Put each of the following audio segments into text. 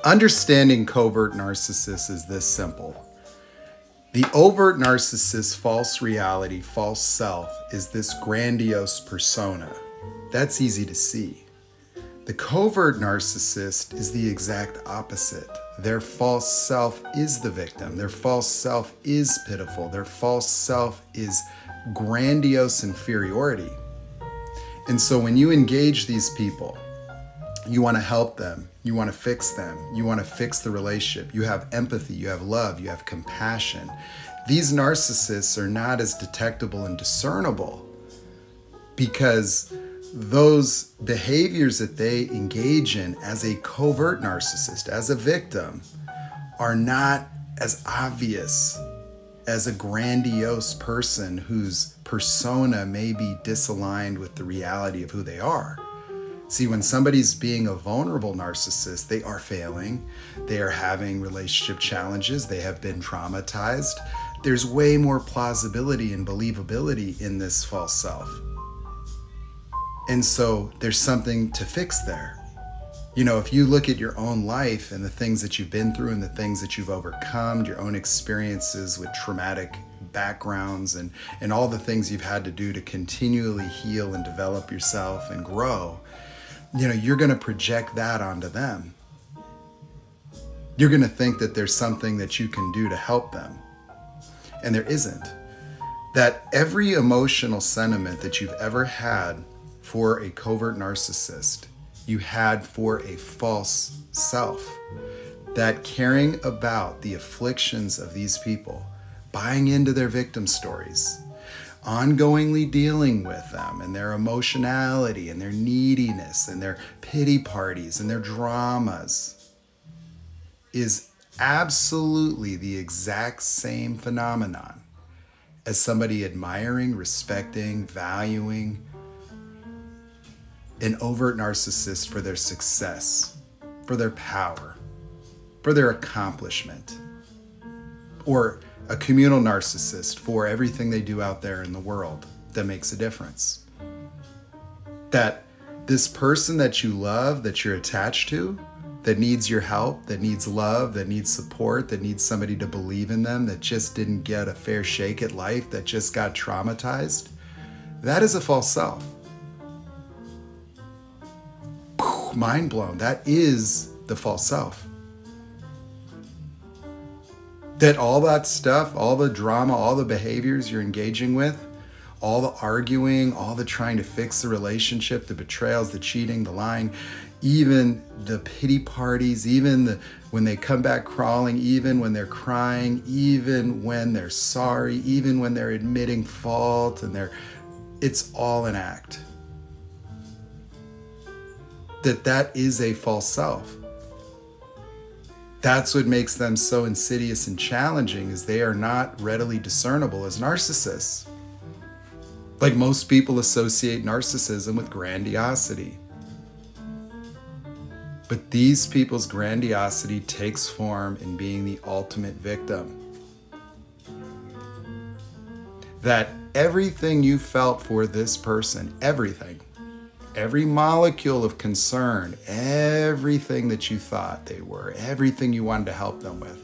Understanding covert narcissists is this simple. The overt narcissist's false reality, false self, is this grandiose persona. That's easy to see. The covert narcissist is the exact opposite. Their false self is the victim. Their false self is pitiful. Their false self is grandiose inferiority. And so when you engage these people, you want to help them. You want to fix them. You want to fix the relationship. You have empathy. You have love. You have compassion. These narcissists are not as detectable and discernible because those behaviors that they engage in as a covert narcissist, as a victim, are not as obvious as a grandiose person whose persona may be disaligned with the reality of who they are. See, when somebody's being a vulnerable narcissist, they are failing, they are having relationship challenges, they have been traumatized. There's way more plausibility and believability in this false self. And so there's something to fix there. You know, if you look at your own life and the things that you've been through and the things that you've overcome, your own experiences with traumatic backgrounds and all the things you've had to do to continually heal and develop yourself and grow, you know, you're going to project that onto them. You're going to think that there's something that you can do to help them. And there isn't. That every emotional sentiment that you've ever had for a covert narcissist, you had for a false self. That caring about the afflictions of these people, buying into their victim stories, ongoingly dealing with them and their emotionality and their neediness and their pity parties and their dramas is absolutely the exact same phenomenon as somebody admiring, respecting, valuing an overt narcissist for their success, for their power, for their accomplishment, or a communal narcissist for everything they do out there in the world that makes a difference. That this person that you love, that you're attached to, that needs your help, that needs love, that needs support, that needs somebody to believe in them, that just didn't get a fair shake at life, that just got traumatized, that is a false self. Mind blown. That is the false self. That all that stuff, all the drama, all the behaviors you're engaging with, all the arguing, all the trying to fix the relationship, the betrayals, the cheating, the lying, even the pity parties, even when they come back crawling, even when they're crying, even when they're sorry, even when they're admitting fault, and it's all an act. That is a false self. That's what makes them so insidious and challenging, is they are not readily discernible as narcissists. Like most people associate narcissism with grandiosity. But these people's grandiosity takes form in being the ultimate victim. That everything you felt for this person, everything, every molecule of concern, everything that you thought they were, everything you wanted to help them with,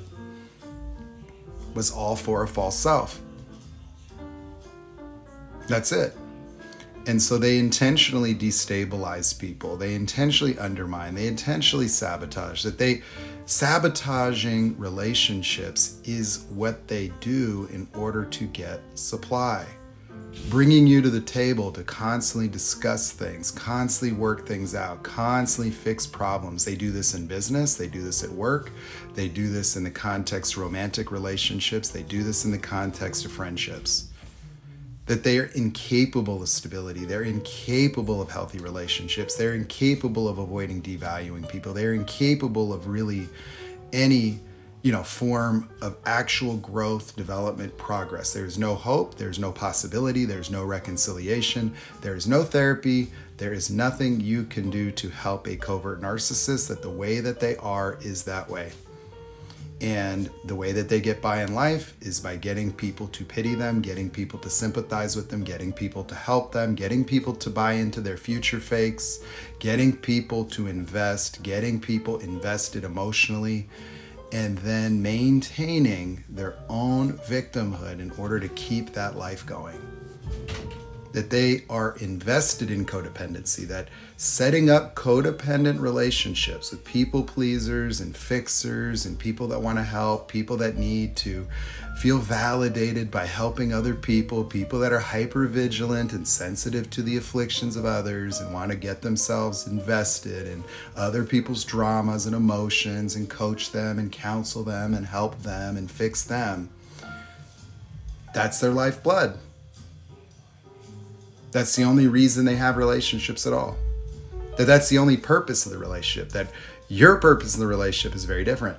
was all for a false self. That's it. And so they intentionally destabilize people. They intentionally undermine. They intentionally sabotage. Sabotaging relationships is what they do in order to get supply. Bringing you to the table to constantly discuss things, constantly work things out, constantly fix problems. They do this in business. They do this at work. They do this in the context of romantic relationships. They do this in the context of friendships. That they are incapable of stability. They're incapable of healthy relationships. They're incapable of avoiding devaluing people. They're incapable of really any form of actual growth, development, progress. There's no hope, there's no possibility, there's no reconciliation, there is no therapy, there is nothing you can do to help a covert narcissist, that the way that they are is that way. And the way that they get by in life is by getting people to pity them, getting people to sympathize with them, getting people to help them, getting people to buy into their future fakes, getting people to invest, getting people invested emotionally, and then maintaining their own victimhood in order to keep that life going. That they are invested in codependency, that setting up codependent relationships with people pleasers and fixers and people that want to help, people that need to feel validated by helping other people, people that are hyper vigilant and sensitive to the afflictions of others and want to get themselves invested in other people's dramas and emotions and coach them and counsel them and help them and fix them. That's their lifeblood. That's the only reason they have relationships at all. That's the only purpose of the relationship. That your purpose of the relationship is very different.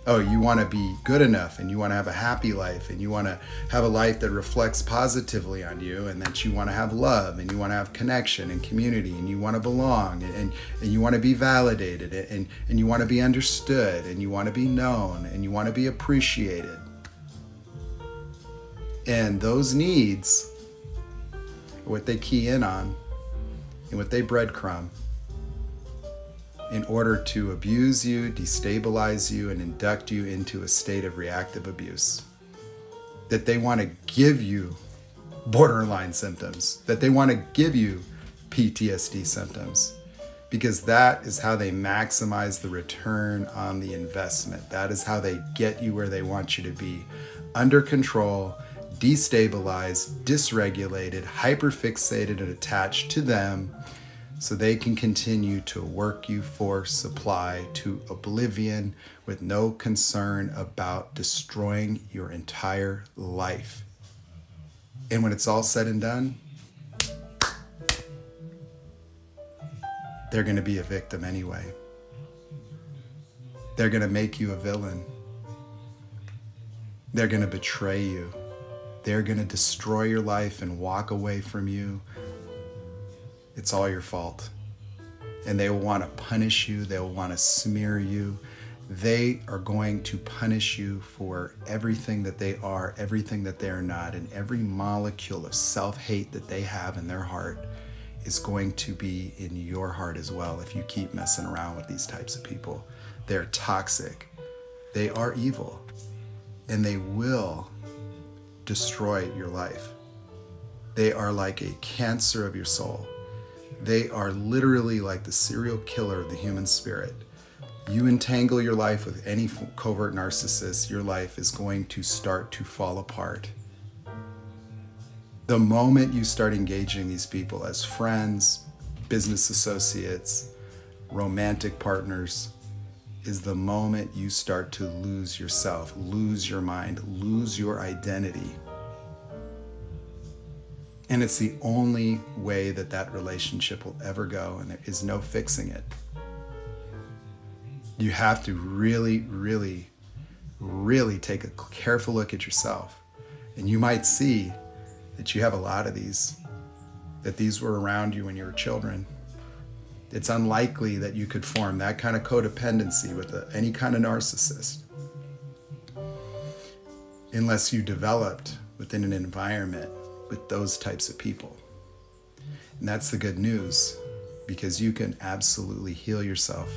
Oh, you want to be good enough and you want to have a happy life and you want to have a life that reflects positively on you, and that you want to have love and you want to have connection and community and you want to belong and you want to be validated and you want to be understood and you want to be known and you want to be appreciated. And those needs, what they key in on and what they breadcrumb in order to abuse you, destabilize you, and induct you into a state of reactive abuse. That they want to give you borderline symptoms, that they want to give you PTSD symptoms, because that is how they maximize the return on the investment. That is how they get you where they want you to be, under control, destabilized, dysregulated, hyperfixated, and attached to them, so they can continue to work you for supply to oblivion with no concern about destroying your entire life. And when it's all said and done, they're going to be a victim anyway. They're going to make you a villain. They're going to betray you. They're going to destroy your life and walk away from you. It's all your fault. And they will want to punish you. They will want to smear you. They are going to punish you for everything that they are, everything that they are not, and every molecule of self-hate that they have in their heart is going to be in your heart as well if you keep messing around with these types of people. They're toxic. They are evil. And they will destroy your life. They are like a cancer of your soul. They are literally like the serial killer of the human spirit. You entangle your life with any covert narcissist, your life is going to start to fall apart. The moment you start engaging these people as friends, business associates, romantic partners, is the moment you start to lose yourself, lose your mind, lose your identity. And it's the only way that that relationship will ever go, and there is no fixing it. You have to really, really, really take a careful look at yourself. And you might see that you have a lot of these, that these were around you when you were children. It's unlikely that you could form that kind of codependency with any kind of narcissist unless you developed within an environment with those types of people. And that's the good news, because you can absolutely heal yourself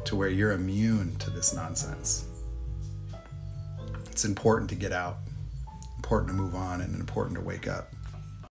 to where you're immune to this nonsense. It's important to get out, important to move on, and important to wake up.